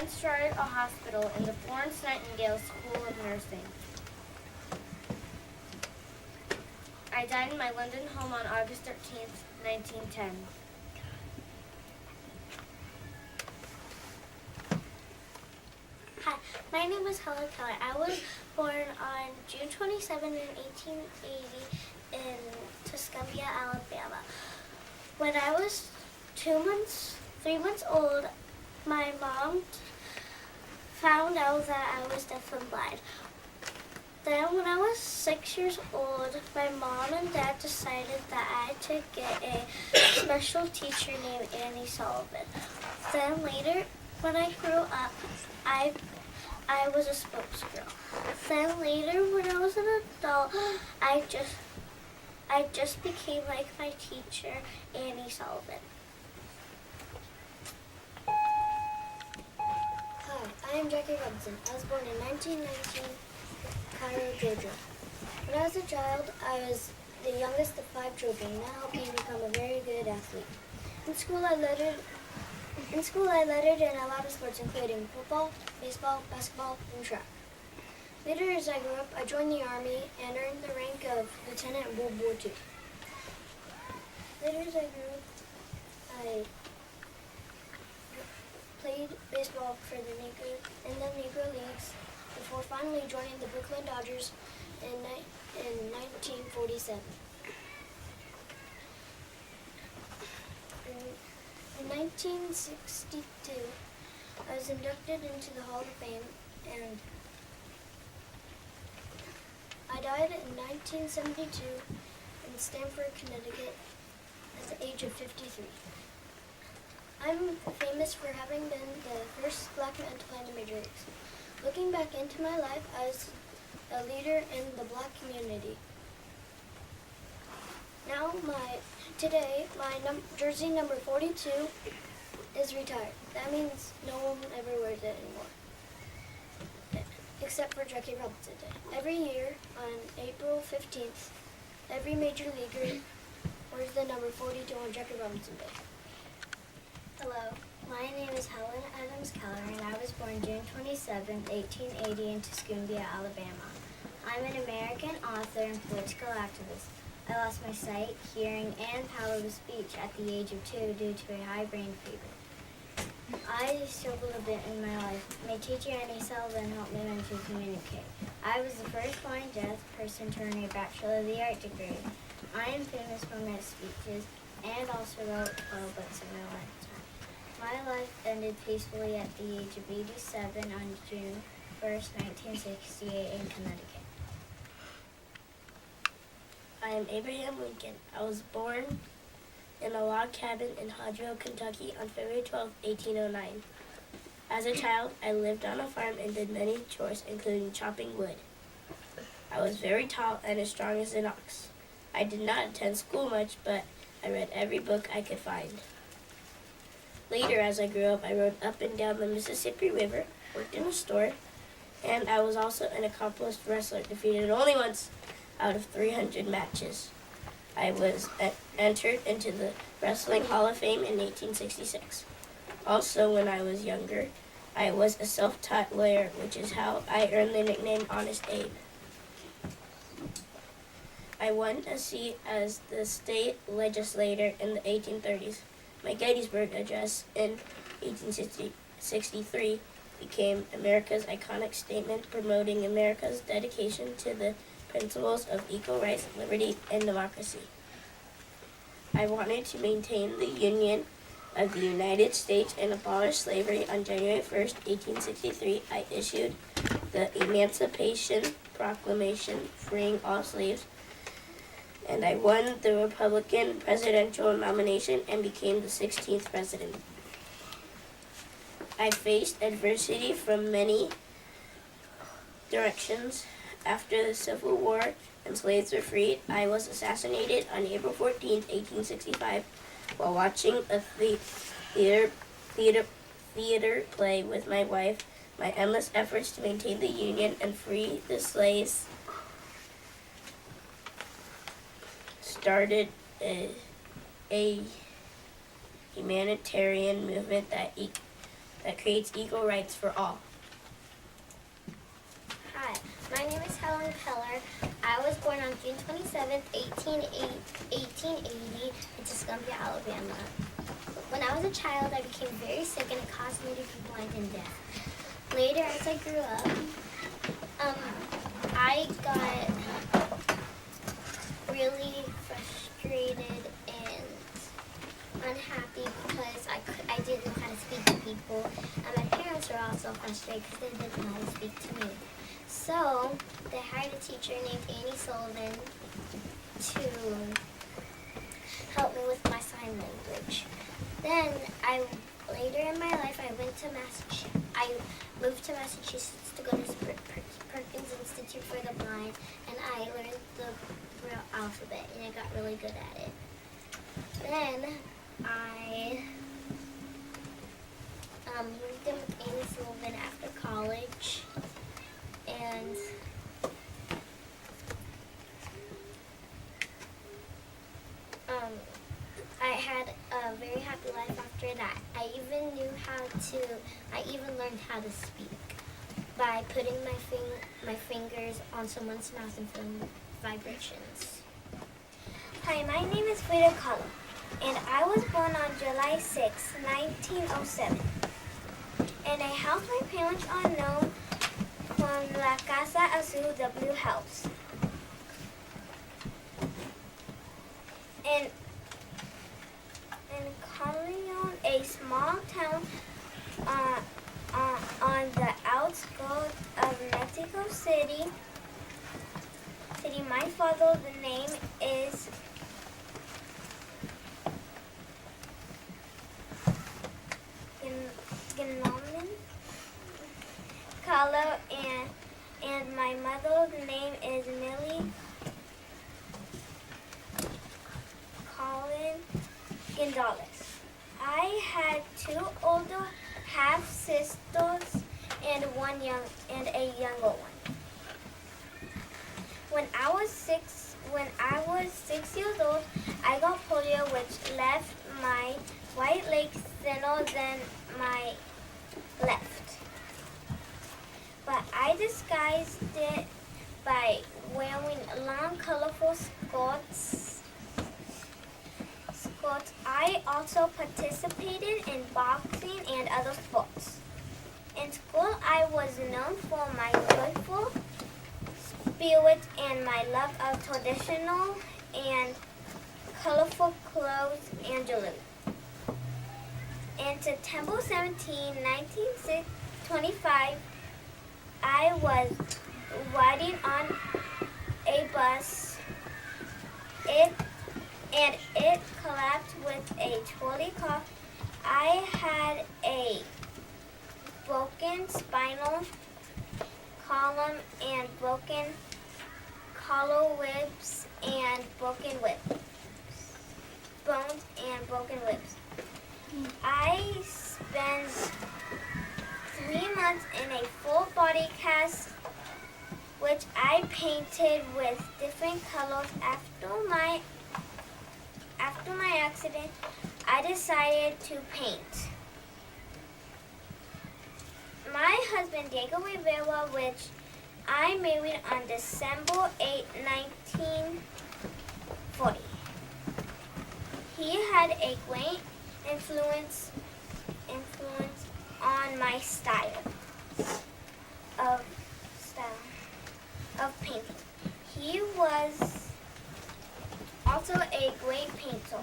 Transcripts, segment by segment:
then started a hospital in the Florence Nightingale School of Nursing. I died in my London home on August 13th, 1910. Hi, my name is Helen Keller. I was born on June 27, 1880 in Tuscumbia, Alabama. When I was 3 months old, my mom found out that I was deaf and blind. Then when I was 6 years old, my mom and dad decided that I had to get a special teacher named Annie Sullivan. Then later, when I grew up, I was a spokesgirl. Then later, when I was an adult, I just became like my teacher, Annie Sullivan. Hi, I am Jackie Robinson. I was born in 1919, Cairo, Georgia. When I was a child, I was the youngest of 5 children, and that helped me become a very good athlete. In school, I lettered in a lot of sports, including football, baseball, basketball, and track. Later, as I grew up, I joined the Army and earned the rank of lieutenant in World War II. Later, as I grew up, I played baseball for the Negro Leagues before finally joining the Brooklyn Dodgers in 1947. In 1962, I was inducted into the Hall of Fame, and I died in 1972 in Stamford, Connecticut, at the age of 53. I'm famous for having been the first black man to play in the major leagues. Looking back into my life, I was a leader in the black community. Now, today, my jersey number 42 is retired. That means no one ever wears it anymore, except for Jackie Robinson Day. Every year, on April 15th, every major leaguer wears the number 42 on Jackie Robinson Day. Hello, my name is Helen Adams Keller, and I was born June 27, 1880 in Tuscumbia, Alabama. I'm an American author and political activist. I lost my sight, hearing, and power of speech at the age of 2 due to a high brain fever. I struggled a bit in my life. My teacher, Annie Sullivan, helped me learn to communicate. I was the first blind deaf person to earn a Bachelor of the Arts degree. I am famous for my speeches and also wrote 12 books in my lifetime. My life ended peacefully at the age of 87 on June 1st, 1968 in Connecticut. I am Abraham Lincoln. I was born in a log cabin in Hodgeville, Kentucky on February 12, 1809. As a child, I lived on a farm and did many chores, including chopping wood. I was very tall and as strong as an ox. I did not attend school much, but I read every book I could find. Later, as I grew up, I rode up and down the Mississippi River, worked in a store, and I was also an accomplished wrestler, defeated only once out of 300 matches. I was entered into the Wrestling Hall of Fame in 1866. Also, when I was younger, I was a self-taught lawyer, which is how I earned the nickname Honest Abe. I won a seat as the state legislator in the 1830s. My Gettysburg Address in 1863 became America's iconic statement promoting America's dedication to the principles of equal rights, liberty, and democracy. I wanted to maintain the Union of the United States and abolish slavery. On January 1st, 1863, I issued the Emancipation Proclamation freeing all slaves, and I won the Republican presidential nomination and became the 16th president. I faced adversity from many directions. After the Civil War and slaves were freed, I was assassinated on April 14, 1865, while watching a theater play with my wife. My endless efforts to maintain the Union and free the slaves started a humanitarian movement that that creates equal rights for all. Hi, my name is Helen Keller. I was born on June 27th, 1880 in Tuscumbia, Alabama. When I was a child, I became very sick and it caused me to be blind and deaf. Later, as I grew up, I got really frustrated and unhappy because I didn't know how to speak to people, and my parents were also frustrated because they didn't know how to speak to me. So they hired a teacher named Annie Sullivan to help me with my sign language. Then later in my life, I moved to Massachusetts to go to Perkins Institute for the Blind, and I learned the Braille alphabet, and I got really good at it. Then I moved in with Annie Sullivan after college, and I had a very happy life after that. I even learned how to speak by putting my fingers on someone's mouth and feeling vibrations. Hi, my name is Frida Kahlo, and I was born on July 6, 1907. In a house my parents are known from La Casa Azul W House. In Corleone, a small town on the outskirts of Mexico City, my father's name is Kahlo, and my mother's name is Millie Colin Gonzalez. I had two older half sisters and a younger one. When I was 6 years old, I got polio, which left my right leg thinner than my left. But I disguised it by wearing long, colorful skirts. I also participated in boxing and other sports. In school, I was known for my joyful spirit and my love of traditional and colorful clothes and jewelry. In September 17, 1925, I was riding on a bus. It collapsed with a trolley car. I had a broken spinal column and broken collar ribs and broken bones and broken ribs. I spent 3 months in a full body cast, which I painted with different colors. After my accident, I decided to paint. My husband, Diego Rivera, which I married on December 8, 1940. He had a great influence on my style of painting. He was also a great painter.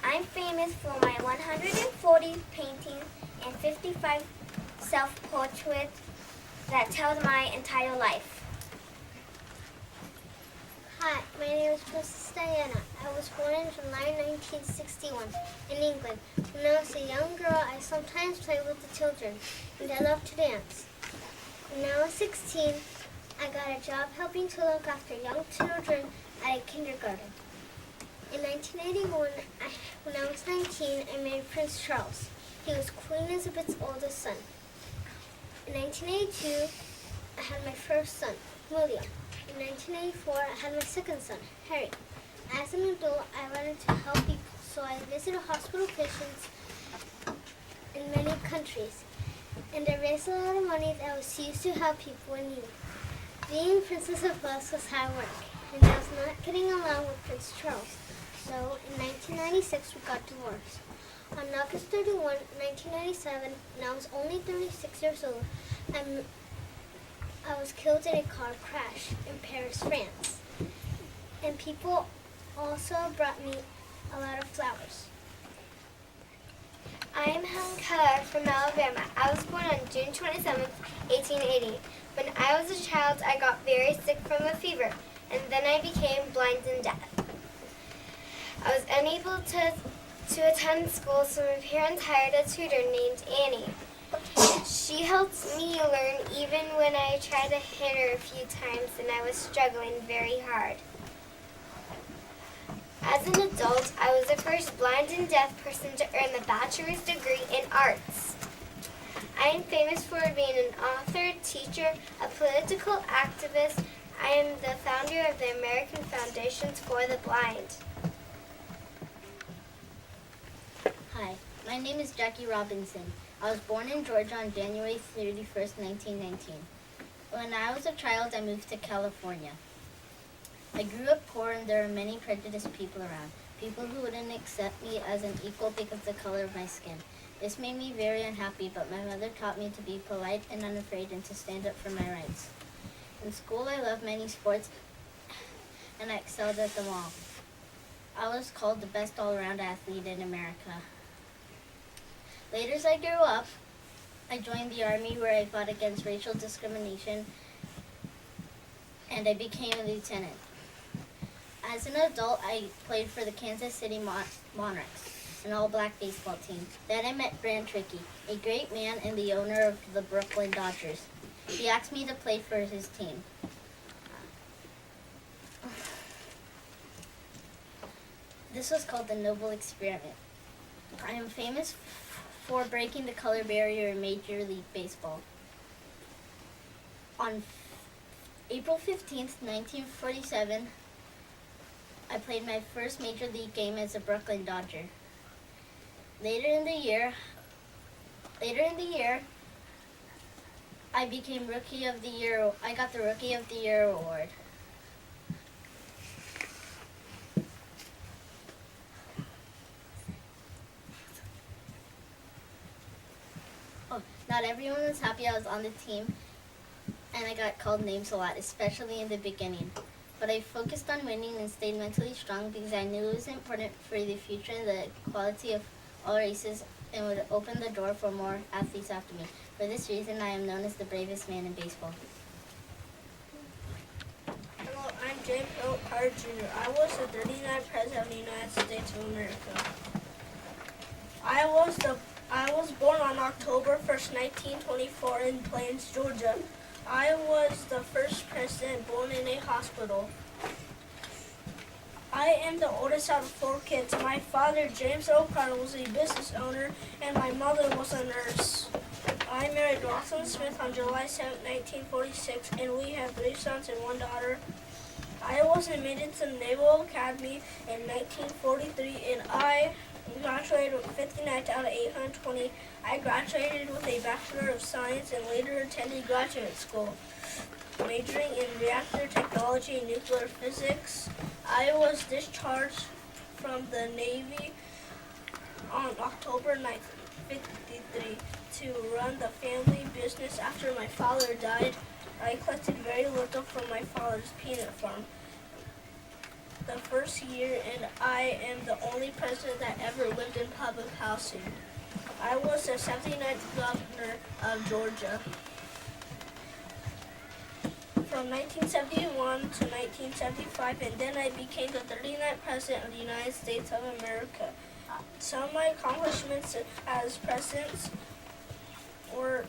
I'm famous for my 140 paintings and 55 self-portraits that tell my entire life. Hi, my name is Princess Diana. I was born in July 1961 in England. When I was a young girl, I sometimes played with the children, and I loved to dance. When I was 16, I got a job helping to look after young children at a kindergarten. In 1981, when I was 19, I married Prince Charles. He was Queen Elizabeth's oldest son. In 1982, I had my first son, William. In 1984, I had my second son, Harry. As an adult, I wanted to help people, so I visited hospital patients in many countries, and I raised a lot of money that was used to help people in need. Being Princess of Wales was hard work, and I was not getting along with Prince Charles. So in 1996, we got divorced. On August 31, 1997, when I was only 36 years old, I was killed in a car crash in Paris, France. And people also brought me a lot of flowers. I'm Helen Keller from Alabama. I was born on June 27, 1880. When I was a child, I got very sick from a fever, and then I became blind and deaf. I was unable to attend school, so my parents hired a tutor named Annie. She helped me learn even when I tried to hit her a few times and I was struggling very hard. As an adult, I was the first blind and deaf person to earn a bachelor's degree in arts. I am famous for being an author, teacher, a political activist. I am the founder of the American Foundations for the Blind. Hi, my name is Jackie Robinson. I was born in Georgia on January 31st, 1919. When I was a child, I moved to California. I grew up poor and there were many prejudiced people around, people who wouldn't accept me as an equal because of the color of my skin. This made me very unhappy, but my mother taught me to be polite and unafraid and to stand up for my rights. In school, I loved many sports and I excelled at them all. I was called the best all-around athlete in America. Later, as I grew up, I joined the Army where I fought against racial discrimination and I became a lieutenant. As an adult, I played for the Kansas City Monarchs, an all-black baseball team. Then I met Brand Trickey, a great man and the owner of the Brooklyn Dodgers. He asked me to play for his team. This was called the Noble Experiment. I am famous for breaking the color barrier in Major League Baseball. On April 15th, 1947, I played my first Major League game as a Brooklyn Dodger. Later in the year, I became Rookie of the Year. I got the Rookie of the Year award. Not everyone was happy I was on the team, and I got called names a lot, especially in the beginning. But I focused on winning and stayed mentally strong because I knew it was important for the future and the equality of all races and would open the door for more athletes after me. For this reason, I am known as the bravest man in baseball. Hello, I'm James O. Carter Jr. I was the 39th President of the United States of America. I was born on October 1st, 1924 in Plains, Georgia. I was the first president born in a hospital. I am the oldest out of 4 kids. My father, James O'Connor, was a business owner, and my mother was a nurse. I married Rosalind Smith on July 7, 1946, and we have 3 sons and 1 daughter. I was admitted to the Naval Academy in 1943, and I graduated with 59 out of 820. I graduated with a Bachelor of Science and later attended graduate school, majoring in reactor technology and nuclear physics. I was discharged from the Navy on October 9th, 1953 to run the family business after my father died. I collected very little from my father's peanut farm the first year, and I am the only president that ever lived in public housing. I was the 79th governor of Georgia. From 1971 to 1975, and then I became the 39th President of the United States of America. Some of my accomplishments as president were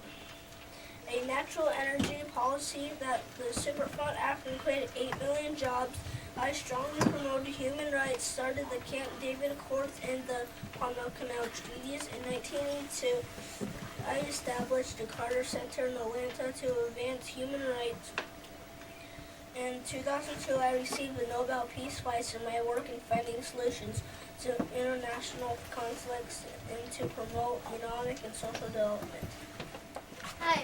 a natural energy policy that the Superfund Act created 8 million jobs. I strongly promoted human rights, started the Camp David Accords and the Panama Canal Treaties. In 1982, I established the Carter Center in Atlanta to advance human rights. In 2002, I received the Nobel Peace Prize for my work in finding solutions to international conflicts and to promote economic and social development.